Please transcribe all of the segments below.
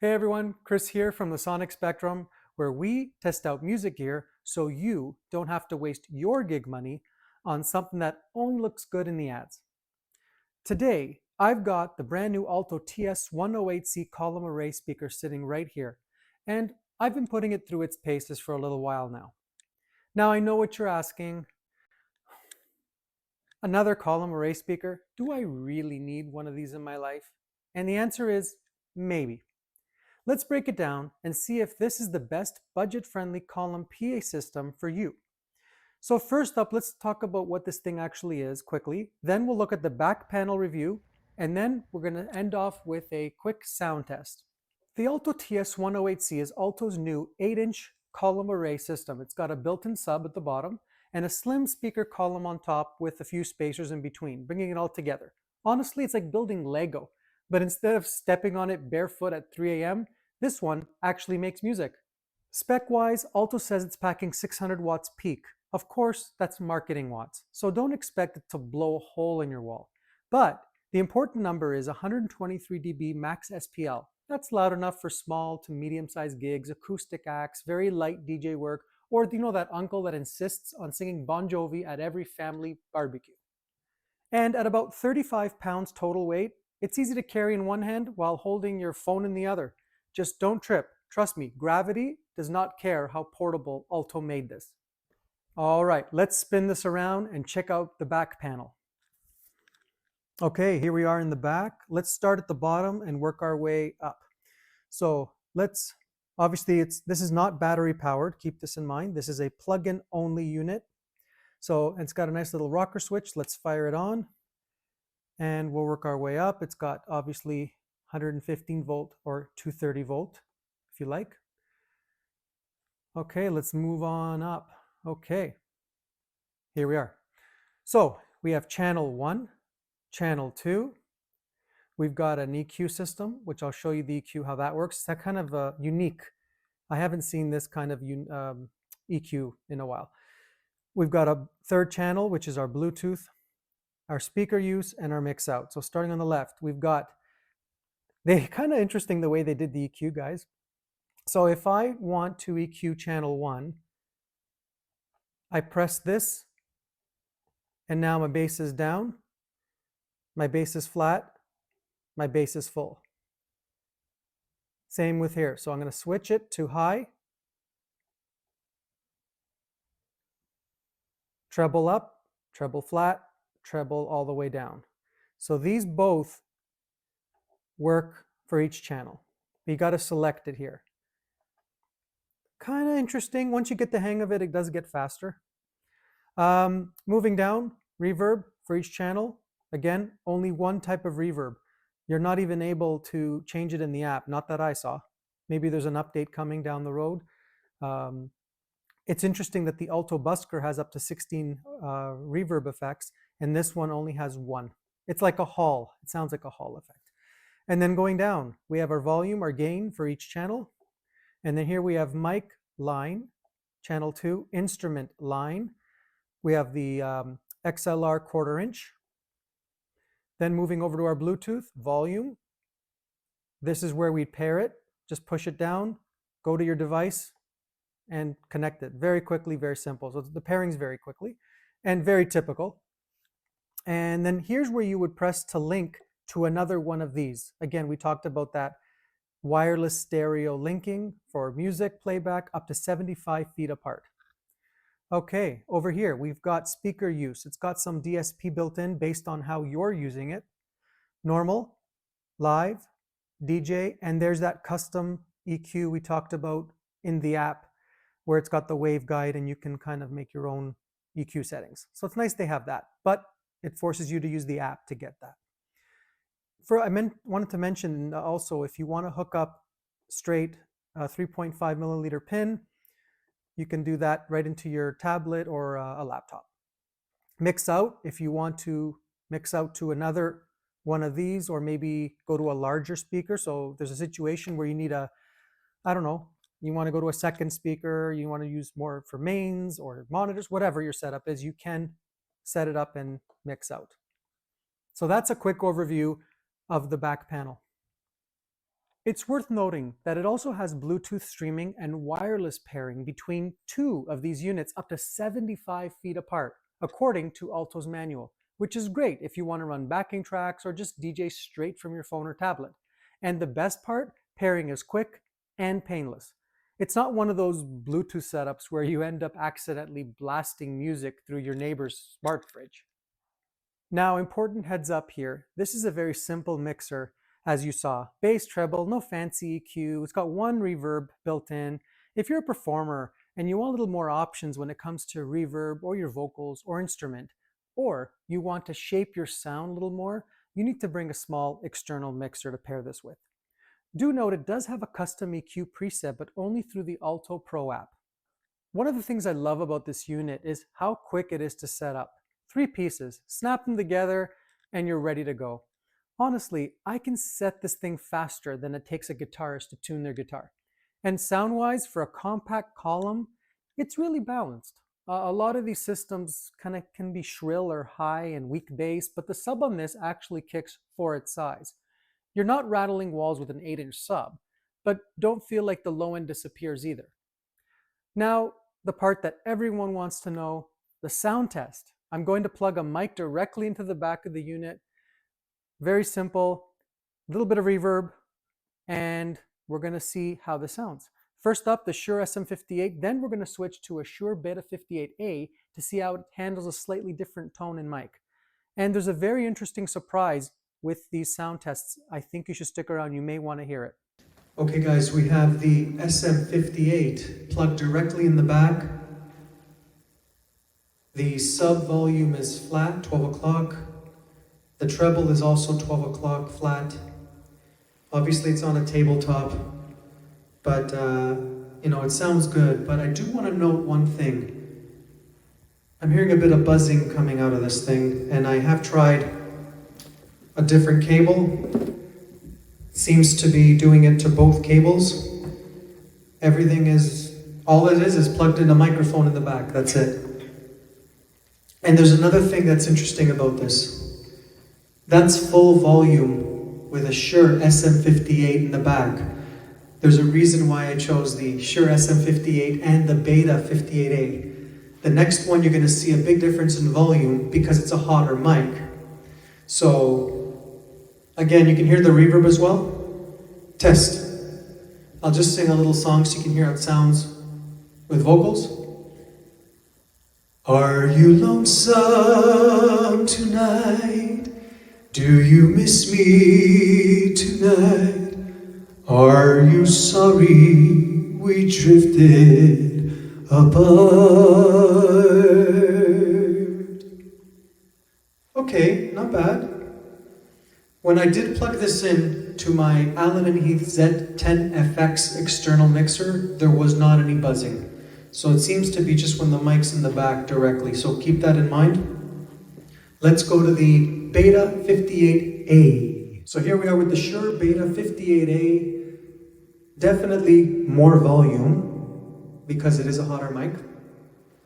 Hey everyone, Chris here from the Sonic Spectrum, where we test out music gear so you don't have to waste your gig money on something that only looks good in the ads. Today, I've got the brand new Alto TS108C column array speaker sitting right here, and I've been putting it through its paces for a little while now. Now I know what you're asking. Another column array speaker? Do I really need one of these in my life? And the answer is maybe. Let's break it down and see if this is the best budget-friendly column PA system for you. So first up, let's talk about what this thing actually is quickly. Then we'll look at the back panel review, and then we're going to end off with a quick sound test. The Alto TS108C is Alto's new 8-inch column array system. It's got a built-in sub at the bottom and a slim speaker column on top with a few spacers in between, bringing it all together. Honestly, it's like building Lego, but instead of stepping on it barefoot at 3 a.m., this one actually makes music. Spec-wise, Alto says it's packing 600 watts peak. Of course, that's marketing watts, so don't expect it to blow a hole in your wall. But the important number is 123 dB max SPL. That's loud enough for small to medium-sized gigs, acoustic acts, very light DJ work, or that uncle that insists on singing Bon Jovi at every family barbecue. And at about 35 pounds total weight, it's easy to carry in one hand while holding your phone in the other. Just don't trip. Trust me, gravity does not care how portable Alto made this. All right, let's spin this around and check out the back panel. Okay, here we are in the back. Let's start at the bottom and work our way up. So obviously this is not battery powered, keep this in mind. This is a plug-in only unit. So it's got a nice little rocker switch. Let's fire it on and we'll work our way up. It's got obviously 115 volt or 230 volt, if you like. Okay, let's move on up. Okay, here we are. So we have channel 1, channel 2. We've got an EQ system, which I'll show you the EQ, how that works. It's kind of unique. I haven't seen this kind of EQ in a while. We've got a third channel, which is our Bluetooth, our speaker use, and our mix out. So starting on the left, we've got, kind of interesting the way they did the EQ, guys. So if I want to EQ channel 1, I press this, and now my bass is down, my bass is flat, my bass is full. Same with here. So I'm going to switch it to high, treble up, treble flat, treble all the way down. So these both work for each channel. You got to select it here. Kind of interesting. Once you get the hang of it, it does get faster. Moving down, reverb for each channel. Again, only one type of reverb. You're not even able to change it in the app, not that I saw. Maybe there's an update coming down the road. It's interesting that the Alto Busker has up to 16 reverb effects, and this one only has one. It's like a hall. It sounds like a hall effect. And then going down, we have our volume, our gain for each channel. And then here we have mic line, channel 2, instrument line. We have the XLR 1/4 inch. Then moving over to our Bluetooth, volume. This is where we pair it. Just push it down, go to your device, and connect it very quickly, very simple. So the pairing's very quickly and very typical. And then here's where you would press to link to another one of these. Again, we talked about that wireless stereo linking for music playback up to 75 feet apart. Okay, over here, we've got speaker use. It's got some DSP built in based on how you're using it. Normal, live, DJ, and there's that custom EQ we talked about in the app where it's got the waveguide and you can kind of make your own EQ settings. So it's nice they have that, but it forces you to use the app to get that. Wanted to mention also, if you want to hook up straight 3.5 milliliter pin, you can do that right into your tablet or a laptop. Mix out, if you want to mix out to another one of these, or maybe go to a larger speaker. So there's a situation where you need you want to go to a second speaker, you want to use more for mains or monitors, whatever your setup is, you can set it up and mix out. So that's a quick overview of the back panel. It's worth noting that it also has Bluetooth streaming and wireless pairing between two of these units up to 75 feet apart, according to Alto's manual, which is great if you want to run backing tracks or just DJ straight from your phone or tablet. And the best part, pairing is quick and painless. It's not one of those Bluetooth setups where you end up accidentally blasting music through your neighbor's smart fridge. Now, important heads up here. This is a very simple mixer, as you saw. Bass, treble, no fancy EQ. It's got one reverb built in. If you're a performer and you want a little more options when it comes to reverb or your vocals or instrument, or you want to shape your sound a little more, you need to bring a small external mixer to pair this with. Do note it does have a custom EQ preset, but only through the Alto Pro app. One of the things I love about this unit is how quick it is to set up. 3 pieces, snap them together, and you're ready to go. Honestly, I can set this thing faster than it takes a guitarist to tune their guitar. And sound-wise, for a compact column, it's really balanced. A lot of these systems kind of can be shrill or high and weak bass, but the sub on this actually kicks for its size. You're not rattling walls with an 8-inch sub, but don't feel like the low end disappears either. Now, the part that everyone wants to know, the sound test. I'm going to plug a mic directly into the back of the unit. Very simple, a little bit of reverb, and we're going to see how this sounds. First up, the Shure SM58, then we're going to switch to a Shure Beta 58A to see how it handles a slightly different tone and mic. And there's a very interesting surprise with these sound tests. I think you should stick around, you may want to hear it. Okay guys, we have the SM58 plugged directly in the back. The sub volume is flat, 12 o'clock. The treble is also 12 o'clock flat. Obviously it's on a tabletop, but it sounds good. But I do want to note one thing. I'm hearing a bit of buzzing coming out of this thing, and I have tried a different cable. Seems to be doing it to both cables. All it is plugged in a microphone in the back, that's it. And there's another thing that's interesting about this. That's full volume with a Shure SM58 in the back. There's a reason why I chose the Shure SM58 and the Beta 58A. The next one you're going to see a big difference in volume because it's a hotter mic. So, again, you can hear the reverb as well. Test. I'll just sing a little song so you can hear how it sounds with vocals. Are you lonesome tonight? Do you miss me tonight? Are you sorry we drifted apart? Okay, not bad. When I did plug this in to my Allen & Heath Z10FX external mixer, there was not any buzzing. So it seems to be just when the mic's in the back directly, so keep that in mind. Let's go to the Beta 58A. So here we are with the Shure Beta 58A. Definitely more volume, because it is a hotter mic.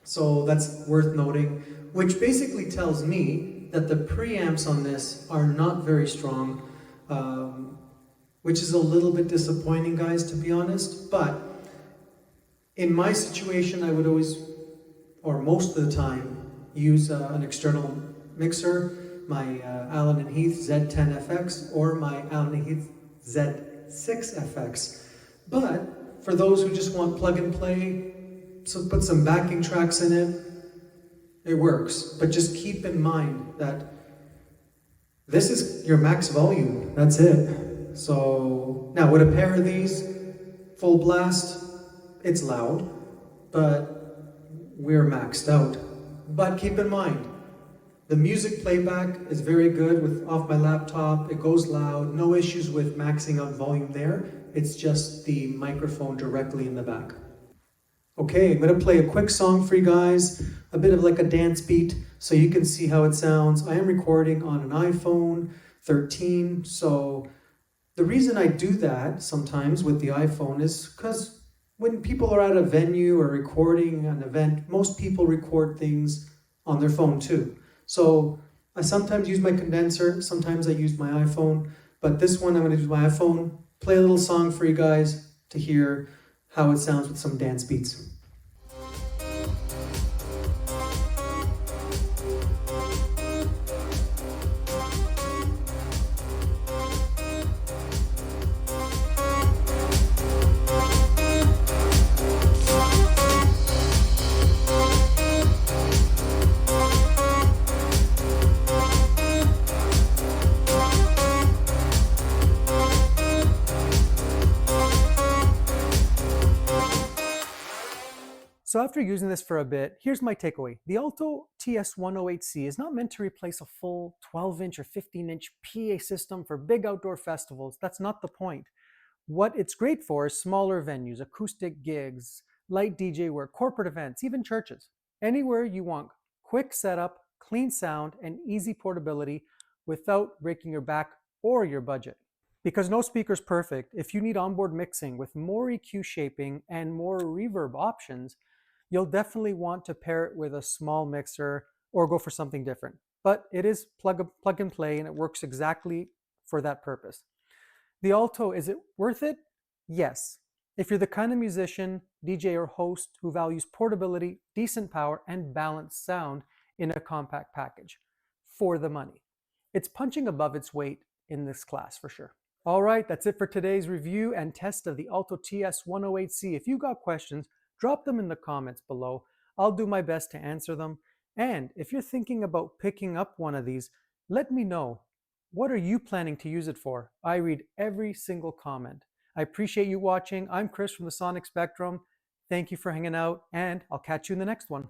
So that's worth noting, which basically tells me that the preamps on this are not very strong, which is a little bit disappointing, guys, to be honest. But in my situation, I would always, or most of the time, use an external mixer, my Allen & Heath Z10FX or my Allen & Heath Z6FX. But for those who just want plug and play, so put some backing tracks in it, it works. But just keep in mind that this is your max volume, that's it. So now with a pair of these, full blast, it's loud, but we're maxed out. But keep in mind, the music playback is very good with off my laptop, it goes loud, no issues with maxing out volume there. It's just the microphone directly in the back. Okay, I'm gonna play a quick song for you guys, a bit of like a dance beat, so you can see how it sounds. I am recording on an iPhone 13, so the reason I do that sometimes with the iPhone is because when people are at a venue or recording an event, most people record things on their phone too. So I sometimes use my condenser, sometimes I use my iPhone, but this one I'm gonna use my iPhone play a little song for you guys to hear how it sounds with some dance beats. So after using this for a bit, here's my takeaway. The Alto TS108C is not meant to replace a full 12-inch or 15-inch PA system for big outdoor festivals. That's not the point. What it's great for is smaller venues, acoustic gigs, light DJ work, corporate events, even churches. Anywhere you want quick setup, clean sound, and easy portability without breaking your back or your budget. Because no speaker's perfect, if you need onboard mixing with more EQ shaping and more reverb options, you'll definitely want to pair it with a small mixer or go for something different. But it is plug and play, and it works exactly for that purpose. The Alto, is it worth it? Yes. If you're the kind of musician, DJ, or host who values portability, decent power, and balanced sound in a compact package for the money. It's punching above its weight in this class for sure. All right, that's it for today's review and test of the Alto TS108C. If you got questions, drop them in the comments below. I'll do my best to answer them. And if you're thinking about picking up one of these, let me know. What are you planning to use it for? I read every single comment. I appreciate you watching. I'm Chris from the Sonic Spectrum. Thank you for hanging out, and I'll catch you in the next one.